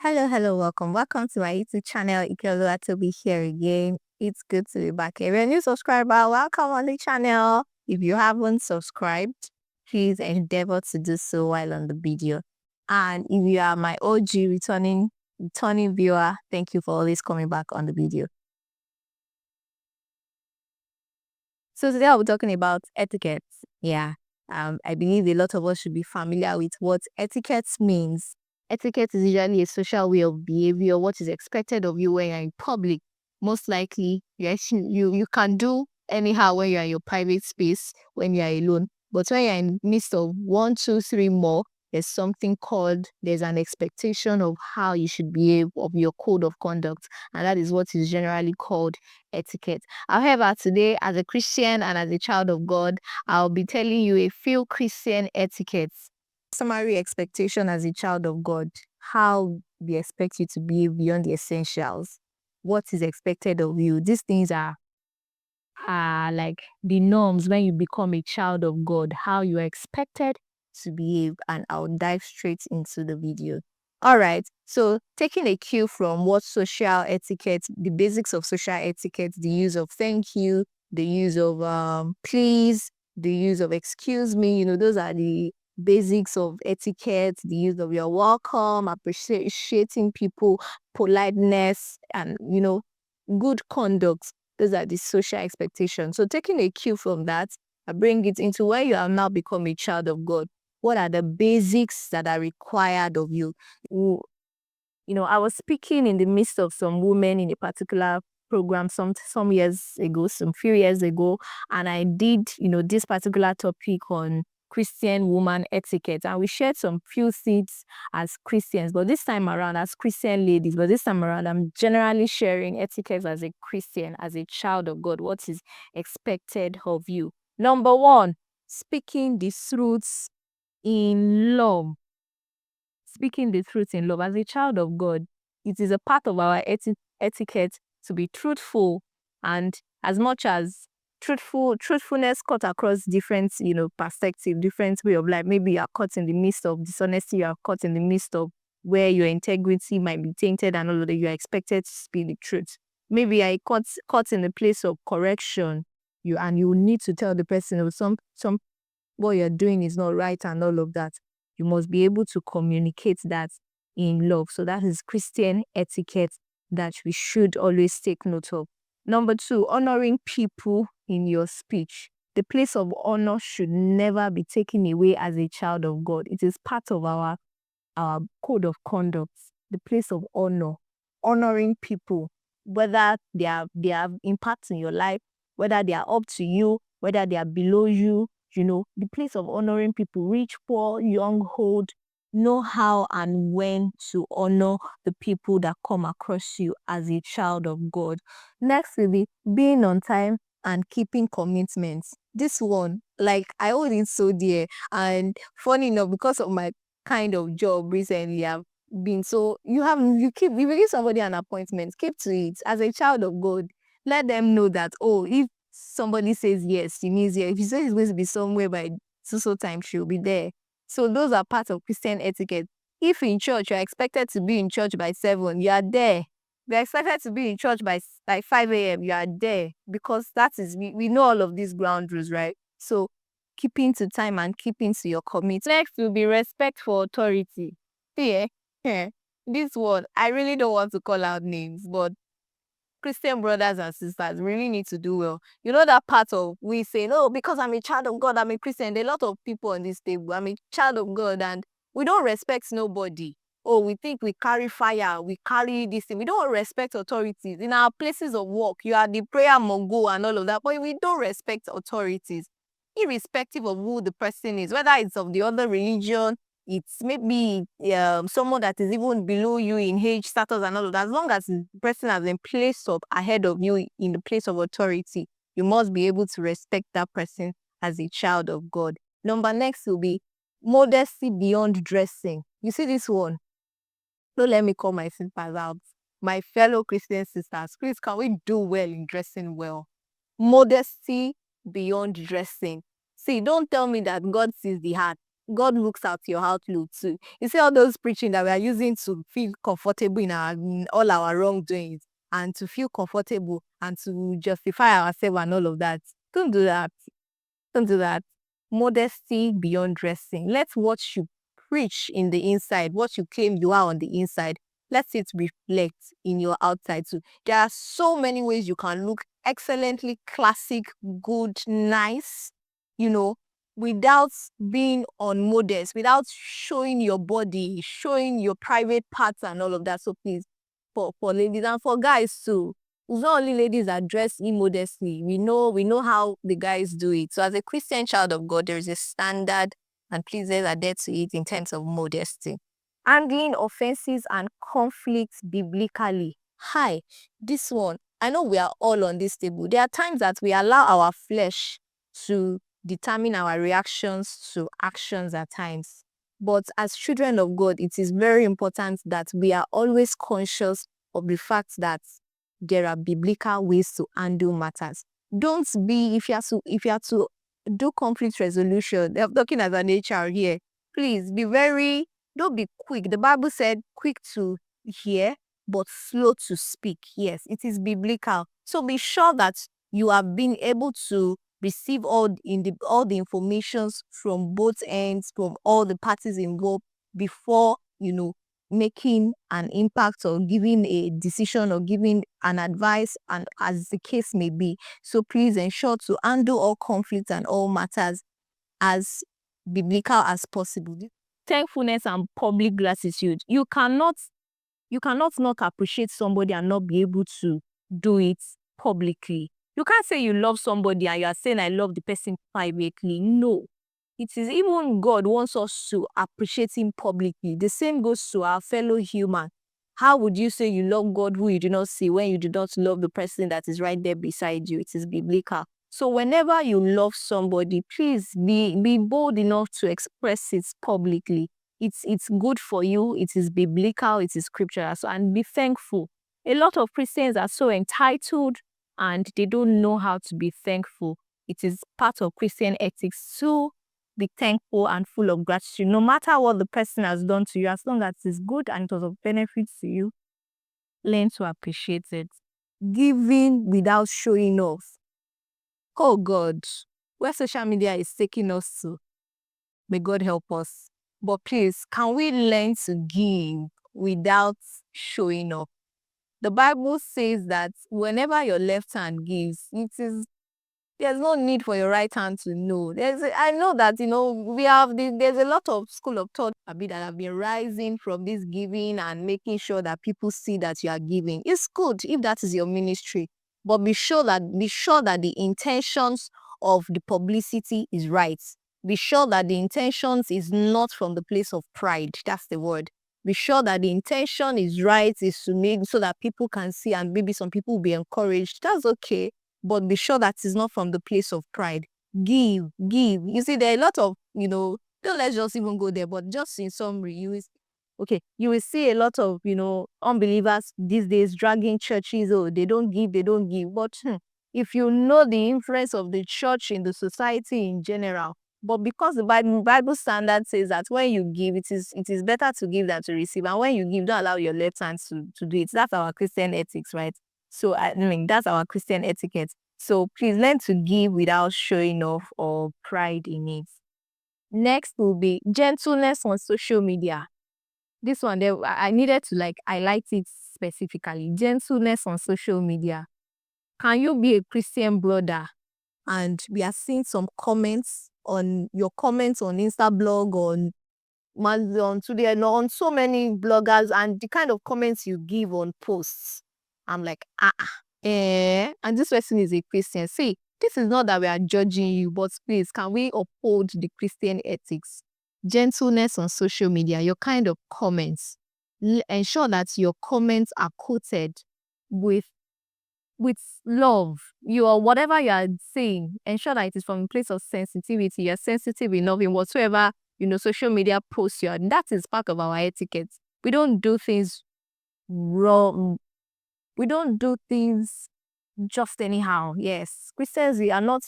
Welcome to my YouTube channel. Ikeolua to be here again. It's good to be back. If you're a new subscriber, welcome on the channel. If you haven't subscribed, please endeavor to do so while on the video. And if you are my OG returning viewer, thank you for always coming back on the video. So today I'll be talking about etiquette. Yeah. I believe a lot of us should be familiar with what etiquette means. Etiquette is usually a social way of behavior, what is expected of you when you're in public. Most likely, you can do anyhow when you're in your private space, when you're alone. But when you're in the midst of one, two, three more, there's an expectation of how you should behave, of your code of conduct. And that is what is generally called etiquette. However, today, as a Christian and as a child of God, I'll be telling you a few Christian etiquettes. Summary expectation as a child of God, how we expect you to behave beyond the essentials, what is expected of you. These things are like the norms when you become a child of God, how you are expected to behave, and I'll dive straight into the video. All right, so taking a cue from what social etiquette, the basics of social etiquette, the use of thank you, the use of please, the use of excuse me, those are the basics of etiquette, the use of you're welcome, appreciating people, politeness, and good conduct. Those are the social expectations. So taking a cue from that, I bring it into where you have now become a child of God. What are the basics that are required of you? I was speaking in the midst of some women in a particular program some years ago, some few years ago, and I did, this particular topic on Christian woman etiquette, and we shared some few things as Christians, but this time around as Christian ladies, but this time around I'm generally sharing etiquette as a Christian, as a child of God, what is expected of you. Number one, speaking the truths in love. Speaking the truth in love. As a child of God, it is a part of our etiquette to be truthful, and as much as truthfulness cut across different, perspective, different way of life. Maybe you are caught in the midst of dishonesty, you are caught in the midst of where your integrity might be tainted and all of that, you are expected to speak the truth. Maybe you are caught in the place of correction, you need to tell the person, some what you're doing is not right and all of that. You must be able to communicate that in love. So that is Christian etiquette that we should always take note of. Number two, honoring people in your speech. The place of honor should never be taken away as a child of God. It is part of our code of conduct. The place of honor, honoring people, whether they have impact in your life, whether they are up to you, whether they are below you, the place of honoring people, rich, poor, young, old, know how and when to honor the people that come across you as a child of God. Next will be being on time and keeping commitments. This one, like I hold it so dear, and funny enough, because of my kind of job recently, I've been so if you give somebody an appointment, keep to it. As a child of God, let them know that, oh, if somebody says yes, she means yes. If he says he's going to be somewhere by so time, she'll be there. So those are part of Christian etiquette. If in church you're expected to be in church by 7, you are there. You're expected to be in church by 5 a.m., you are there, because we know all of these ground rules, right? So keeping to time and keeping to your commitment. Next will be respect for authority. See, this one, I really don't want to call out names, but Christian brothers and sisters really need to do well. You know that part of we say, no, because I'm a child of God, I'm a Christian. There are a lot of people on this table. I'm a child of God, and we don't respect nobody. Oh, we think we carry fire, we carry this thing. We don't respect authorities. In our places of work, you are the prayer mogul and all of that, but we don't respect authorities, irrespective of who the person is, whether it's of the other religion, it's maybe someone that is even below you in age, status, and all of that. As long as the person has been placed up ahead of you in the place of authority, you must be able to respect that person as a child of God. Next will be modesty beyond dressing. You see this one? Don't let me call my sisters out. My fellow Christian sisters, please, can we do well in dressing well? Modesty beyond dressing. See, don't tell me that God sees the heart. God looks at your outlook too. You see all those preaching that we are using to feel comfortable in all our wrongdoings and to feel comfortable and to justify ourselves and all of that. Don't do that. Don't do that. Modesty beyond dressing. Let what you preach in the inside, what you claim you are on the inside, let it reflect in your outside too. There are so many ways you can look excellently classic, good, nice, you know, without being unmodest, without showing your body, showing your private parts and all of that. So please, for ladies and for guys too, it's not only ladies that dress immodestly. We know how the guys do it. So as a Christian child of God, there is a standard, and please let's adhere to it in terms of modesty. Handling offenses and conflicts biblically. Hi, this one. I know we are all on this table. There are times that we allow our flesh to determine our reactions to actions at times. But as children of God, it is very important that we are always conscious of the fact that there are biblical ways to handle matters. Don't be, if you are to do conflict resolution, I'm talking as an HR here, please be very, don't be quick. The Bible said quick to hear, but slow to speak. Yes, it is biblical. So be sure that you have been able to receive all the informations from both ends, from all the parties involved before, making an impact or giving a decision or giving an advice, and as the case may be. So please ensure to handle all conflicts and all matters as biblical as possible. Thankfulness and public gratitude. You cannot not appreciate somebody and not be able to do it publicly. You can't say you love somebody and you are saying I love the person privately. No. It is even God wants us to appreciate him publicly. The same goes to our fellow human. How would you say you love God who you do not see when you do not love the person that is right there beside you? It is biblical. So whenever you love somebody, please be bold enough to express it publicly. It's good for you. It is biblical. It is scriptural. So, and be thankful. A lot of Christians are so entitled and they don't know how to be thankful. It is part of Christian ethics to be thankful and full of gratitude, no matter what the person has done to you, as long as it's good and it was of benefit to you. Learn to appreciate it. Giving without showing off. Oh God, where social media is taking us to, may God help us. But please, can we learn to give without showing off? The Bible says that whenever your left hand gives, there's no need for your right hand to know. I know that, there's a lot of school of thought that have been rising from this giving and making sure that people see that you are giving. It's good if that is your ministry, but be sure that the intentions of the publicity is right. Be sure that the intentions is not from the place of pride. That's the word. Be sure that the intention is right, is to make so that people can see and maybe some people will be encouraged. That's okay. But be sure that it's not from the place of pride. Give. You see, there are a lot of, don't let's just even go there, but just in summary, you will see a lot of, unbelievers these days dragging churches. Oh, they don't give. But if you know the influence of the church in the society in general, but because the Bible standard says that when you give, it is better to give than to receive. And when you give, don't allow your left hand to do it. That's our Christian ethics, right? So, I mean, that's our Christian etiquette. So, please learn to give without showing off or pride in it. Next will be gentleness on social media. This one, there, I needed to highlight it specifically. Gentleness on social media. Can you be a Christian brother and we are seeing some comments on your comments on Insta blog, on Amazon, today, on so many bloggers, and the kind of comments you give on posts? I'm like, and this person is a Christian. See, this is not that we are judging you, but please, can we uphold the Christian ethics? Gentleness on social media, your kind of comments. Ensure that your comments are quoted with love. Whatever you are saying, ensure that it is from a place of sensitivity. You're sensitive enough in whatsoever, social media posts you are. That is part of our etiquette. We don't do things wrong. We don't do things just anyhow. Yes. Christians, we are not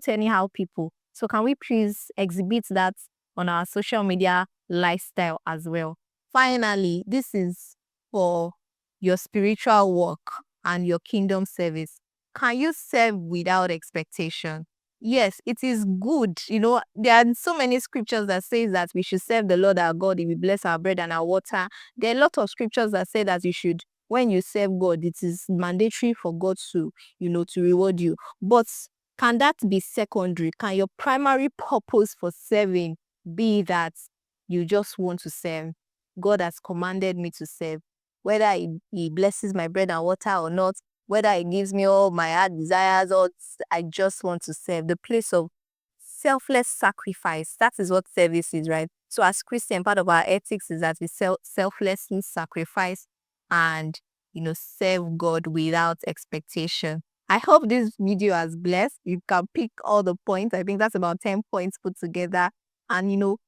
anyhow people. So can we please exhibit that on our social media lifestyle as well. Finally, this is for your spiritual work and your kingdom service. Can you serve without expectation? Yes, it is good. There are so many scriptures that says that we should serve the Lord our God if we bless our bread and our water. There are a lot of scriptures that say that you should, when you serve God, it is mandatory for God to reward you. But can that be secondary? Can your primary purpose for serving be that you just want to serve? God has commanded me to serve. Whether he blesses my bread and water or not, whether he gives me all my heart desires or I just want to serve. The place of selfless sacrifice. That is what service is, right? So as Christian, part of our ethics is that we selflessly sacrifice and, serve God without expectation. I hope this video has blessed. You can pick all the points. I think that's about 10 points put together. And,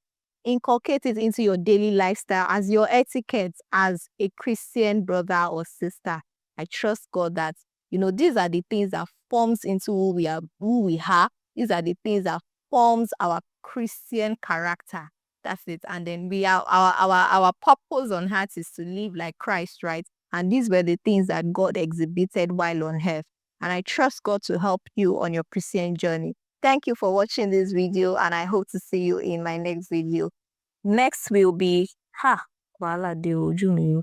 inculcate it into your daily lifestyle as your etiquette as a Christian brother or sister. I trust God that, these are the things that forms into who we are. These are the things that forms our Christian character. That's it. And then our purpose on earth is to live like Christ, right? And these were the things that God exhibited while on earth. And I trust God to help you on your Christian journey. Thank you for watching this video, and I hope to see you in my next video. Next will be, wala de oju mi o.